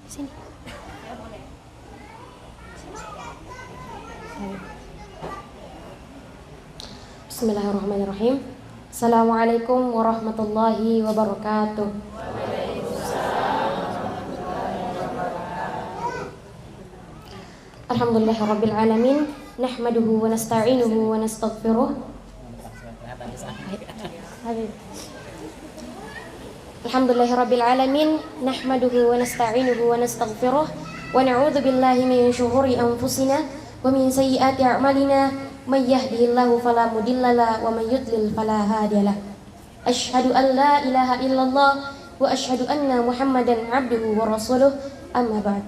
Sini. Bismillahirrahmanirrahim. Assalamualaikum warahmatullahi wabarakatuh. Alhamdulillahirabbil alamin, nahmaduhu wa nasta'inuhu wa nastaghfiruh. Alhamdulillahirabbil alamin, nahmaduhu wa nasta'inuhu wa nastaghfiruh wa na'udzu billahi min syururi anfusina wa min sayyiati a'malina, may yahdihillahu fala mudhillalah wa may yudlil fala hadiyalah. Asyhadu an la ilaha illallah wa asyhadu anna Muhammadan 'abduhu wa rasuluh. Amma ba'd.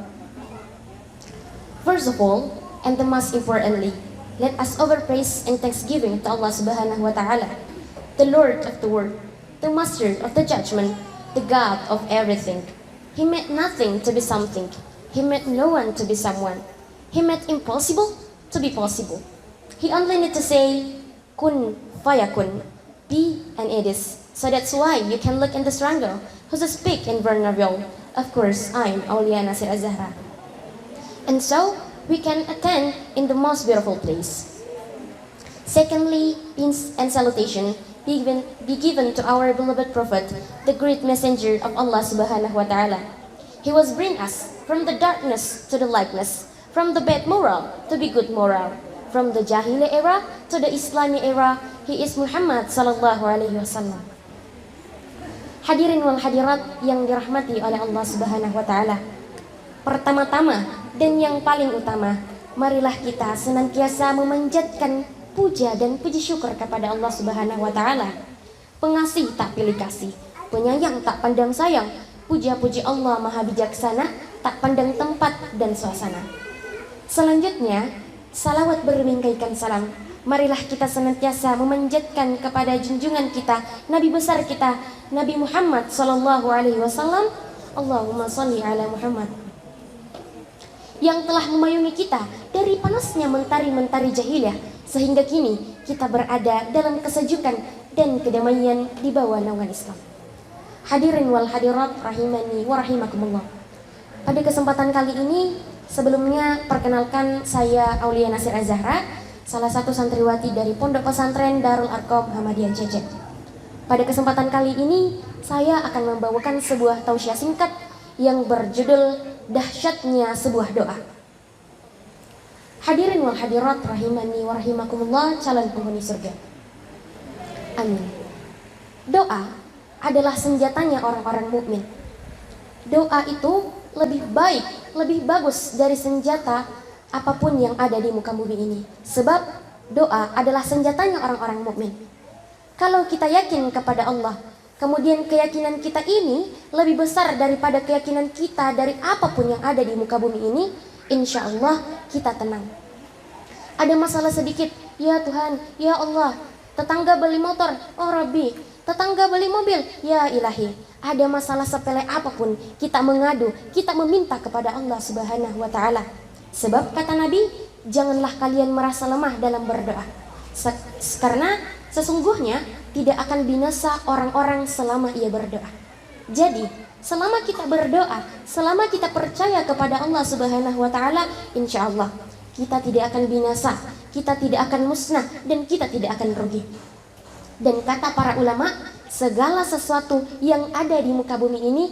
First of all, and the most importantly, let us offer praise and thanksgiving to Allah Subhanahu wa Ta'ala, the Lord of the world, the Master of the judgment, the God of everything. He made nothing to be something. He made no one to be someone. He made impossible to be possible. He only need to say, kun fayakun, be and it is. So that's why you can look in the triangle, who's speak in vulnerable. Of course, I'm Aulia Nasir Az-Zahra. And so, we can attend in the most beautiful place. Secondly, peace and salutation be given to our beloved Prophet, the great messenger of Allah Subhanahu wa Ta'ala. He was bring us from the darkness to the lightness, from the bad moral to the good moral, from the Jahili era to the Islami era. He is Muhammad sallallahu alaihi wasallam. Hadirin wal hadirat yang dirahmati oleh Allah Subhanahu wa Ta'ala. Pertama-tama dan yang paling utama, marilah kita senantiasa memanjatkan puja dan puji syukur kepada Allah Subhanahu wa Ta'ala. Pengasih tak pilih kasih, penyayang tak pandang sayang. Puja-puji Allah Maha Bijaksana, tak pandang tempat dan suasana. Selanjutnya, salawat berbingkaikan salam. Marilah kita senantiasa memanjatkan kepada junjungan kita, Nabi besar kita, Nabi Muhammad sallallahu alaihi wasallam. Allahumma shalli ala Muhammad, yang telah memayungi kita dari panasnya mentari-mentari jahiliyah, sehingga kini kita berada dalam kesejukan dan kedamaian di bawah naungan Islam. Hadirin wal hadirat rahimani wa rahimakumullah. Pada kesempatan kali ini, sebelumnya perkenalkan saya Aulia Nasir Az-Zahra, salah satu santriwati dari Pondok Pesantren Darul Arqam Muhammadiyah Cecep. Pada kesempatan kali ini, saya akan membawakan sebuah tausiah singkat yang berjudul Dahsyatnya Sebuah Doa. Hadirin wal hadirat rahimani wa rahimakumullah, calon penghuni surga. Amin. Doa adalah senjatanya orang-orang mukmin. Doa itu lebih baik, lebih bagus dari senjata apapun yang ada di muka bumi ini. Sebab doa adalah senjatanya orang-orang mukmin. Kalau kita yakin kepada Allah, kemudian keyakinan kita ini lebih besar daripada keyakinan kita dari apapun yang ada di muka bumi ini, insya Allah kita tenang. Ada masalah sedikit, ya Tuhan, ya Allah, tetangga beli motor, oh Rabbi, tetangga beli mobil, ya Ilahi. Ada masalah sepele apapun, kita mengadu, kita meminta kepada Allah Subhanahu wa Ta'ala. Sebab kata Nabi, janganlah kalian merasa lemah dalam berdoa, karena sesungguhnya tidak akan binasa orang-orang selama ia berdoa. Jadi, selama kita berdoa, selama kita percaya kepada Allah Subhanahu wa Ta'ala, insya Allah kita tidak akan binasa, kita tidak akan musnah, dan kita tidak akan rugi. Dan kata para ulama, segala sesuatu yang ada di muka bumi ini,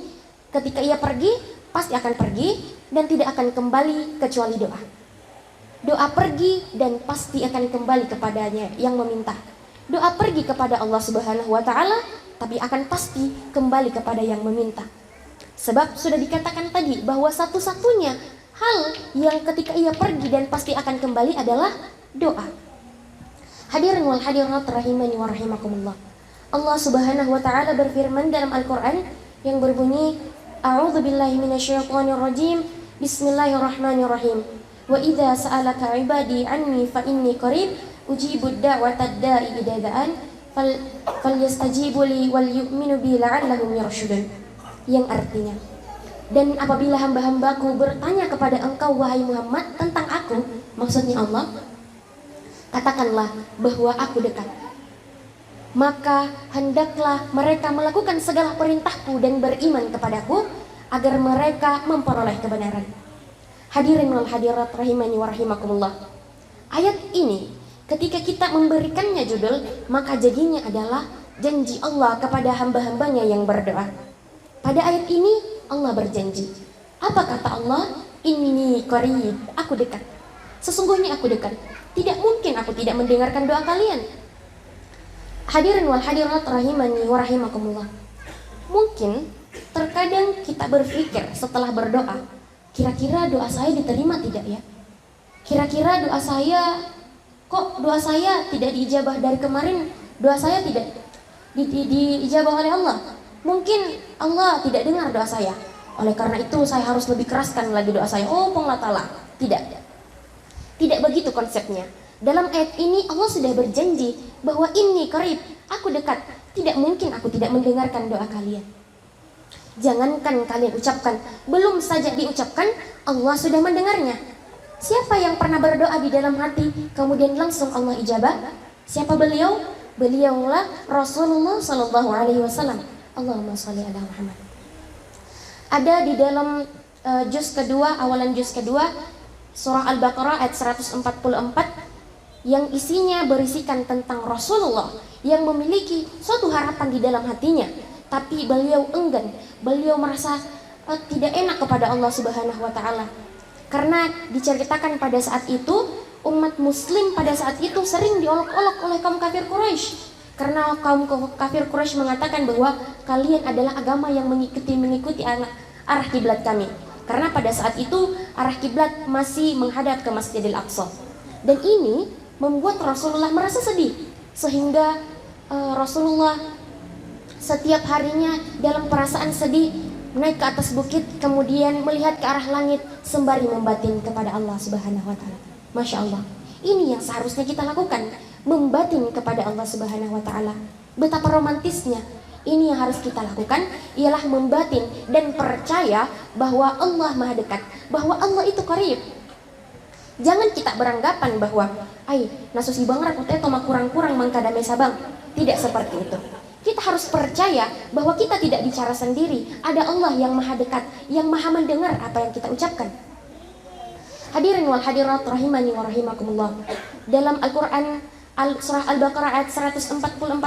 ketika ia pergi, pasti akan pergi dan tidak akan kembali kecuali doa. Doa pergi dan pasti akan kembali kepadanya yang meminta. Doa pergi kepada Allah Subhanahu wa Ta'ala, tapi akan pasti kembali kepada yang meminta. Sebab sudah dikatakan tadi bahwa satu-satunya hal yang ketika ia pergi dan pasti akan kembali adalah doa. Hadirin wal hadirat rahimani wa rahimakumullah. Allah Subhanahu wa Ta'ala berfirman dalam Al-Qur'an yang berbunyi, A'udzu billahi minasyaitonir rajim. Bismillahirrahmanirrahim. Wa idza sa'alaka 'ibadi 'anni fa inni qarib ujibud da'watad da'i idza da'an falyastajibu li wal yu'minu bi la'allahum yarshudun. Yang artinya, dan apabila hamba-hambaku bertanya kepada engkau wahai Muhammad tentang aku, maksudnya Allah, katakanlah bahwa aku dekat. Maka hendaklah mereka melakukan segala perintahku dan beriman kepadaku agar mereka memperoleh kebenaran. Hadirin wal hadirat rahimani wa rahimakumullah. Ayat ini ketika kita memberikannya judul, maka jadinya adalah janji Allah kepada hamba-hambanya yang berdoa. Pada ayat ini Allah berjanji. Apa kata Allah? Inni qarib, aku dekat. Sesungguhnya aku dekat. Tidak mungkin aku tidak mendengarkan doa kalian. Hadirin wal hadirat rahimani wa rahimakumullah. Mungkin terkadang kita berpikir setelah berdoa, kira-kira doa saya diterima tidak ya? Kira-kira doa saya, kok doa saya tidak diijabah dari kemarin? Doa saya tidak diijabah oleh Allah. Mungkin Allah tidak dengar doa saya. Oleh karena itu saya harus lebih keraskan lagi doa saya. Oh, penglatalah. Tidak begitu konsepnya. Dalam ayat ini Allah sudah berjanji bahwa ini qarib, aku dekat. Tidak mungkin aku tidak mendengarkan doa kalian. Jangankan kalian ucapkan, belum saja diucapkan Allah sudah mendengarnya. Siapa yang pernah berdoa di dalam hati kemudian langsung Allah ijabah? Siapa beliau? Beliaulah Rasulullah sallallahu alaihi wasallam. Allahumma shalli ala Muhammad. Ada di dalam juz kedua, awalan juz kedua surah Al-Baqarah ayat 144 yang isinya berisikan tentang Rasulullah yang memiliki suatu harapan di dalam hatinya, tapi beliau enggan, beliau merasa tidak enak kepada Allah Subhanahu wa taala. Karena diceritakan pada saat itu umat muslim pada saat itu sering diolok-olok oleh kaum kafir Quraisy. Karena kaum kafir Quraisy mengatakan bahwa kalian adalah agama yang mengikuti arah kiblat kami. Karena pada saat itu arah kiblat masih menghadap ke Masjidil Aqsa. Dan ini membuat Rasulullah merasa sedih, sehingga Rasulullah setiap harinya dalam perasaan sedih naik ke atas bukit, kemudian melihat ke arah langit sembari membatin kepada Allah Subhanahu wa taala. Masya Allah, ini yang seharusnya kita lakukan, membatin kepada Allah Subhanahu wa taala. Betapa romantisnya. Ini yang harus kita lakukan, ialah membatin dan percaya bahwa Allah Maha dekat, bahwa Allah itu qarib. Jangan kita beranggapan bahwa nasusi banget atau mah kurang-kurang mangkadame sabang. Tidak seperti itu. Kita harus percaya bahwa kita tidak bicara sendiri. Ada Allah yang Maha dekat, yang Maha mendengar apa yang kita ucapkan. Hadirin wal hadirat rahimani wa rahimakumullah. Dalam Al-Qur'an surah Al-Baqarah ayat 144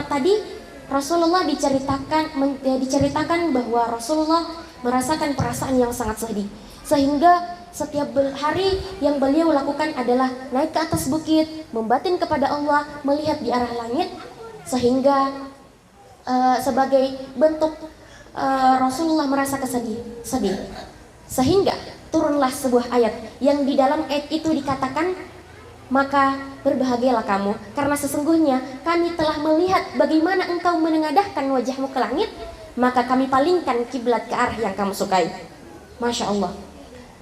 tadi, Rasulullah diceritakan bahwa Rasulullah merasakan perasaan yang sangat sedih, sehingga setiap hari yang beliau lakukan adalah naik ke atas bukit, membatin kepada Allah, melihat di arah langit, sehingga sebagai bentuk Rasulullah merasa sedih. Sehingga turunlah sebuah ayat yang di dalam ayat itu dikatakan, maka berbahagialah kamu karena sesungguhnya kami telah melihat bagaimana engkau menengadahkan wajahmu ke langit, maka kami palingkan kiblat ke arah yang kamu sukai. Masya Allah.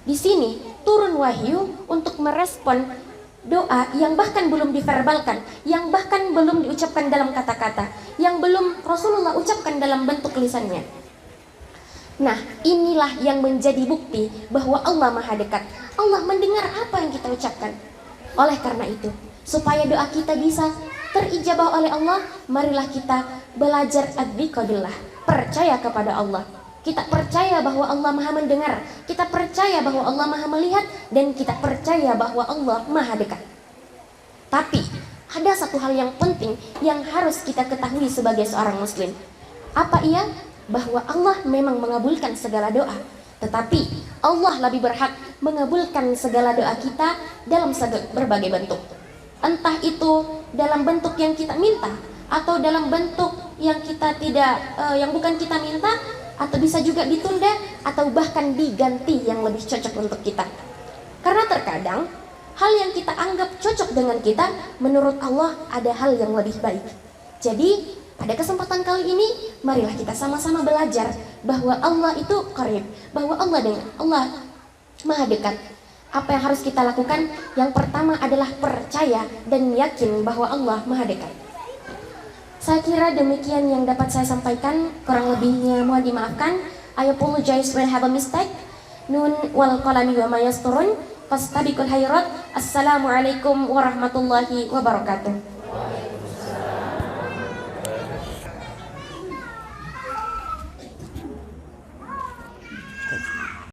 Di sini turun wahyu untuk merespon doa yang bahkan belum diverbalkan, yang bahkan belum diucapkan dalam kata-kata, yang belum Rasulullah ucapkan dalam bentuk lisannya. Nah, inilah yang menjadi bukti bahwa Allah Maha dekat. Allah mendengar apa yang kita ucapkan. Oleh karena itu, supaya doa kita bisa terijabah oleh Allah, marilah kita belajar ad-dziqra billah, percaya kepada Allah. Kita percaya bahwa Allah Maha mendengar, kita percaya bahwa Allah Maha melihat, dan kita percaya bahwa Allah Maha dekat. Tapi ada satu hal yang penting yang harus kita ketahui sebagai seorang muslim. Apa ia? Bahwa Allah memang mengabulkan segala doa, tetapi Allah lebih berhak mengabulkan segala doa kita dalam berbagai bentuk. Entah itu dalam bentuk yang kita minta, atau dalam bentuk yang kita yang bukan kita minta, atau bisa juga ditunda, atau bahkan diganti yang lebih cocok untuk kita. Karena terkadang hal yang kita anggap cocok dengan kita, menurut Allah ada hal yang lebih baik. Jadi pada kesempatan kali ini, marilah kita sama-sama belajar bahwa Allah itu qarib, bahwa Allah Maha dekat. Apa yang harus kita lakukan? Yang pertama adalah percaya dan yakin bahwa Allah Maha dekat. Saya kira demikian yang dapat saya sampaikan, kurang lebihnya mohon dimaafkan. I apologize when I have a mistake. Nun wal qalami wa ma yasturun. Fastabiqul khairat. Assalamualaikum warahmatullahi wabarakatuh.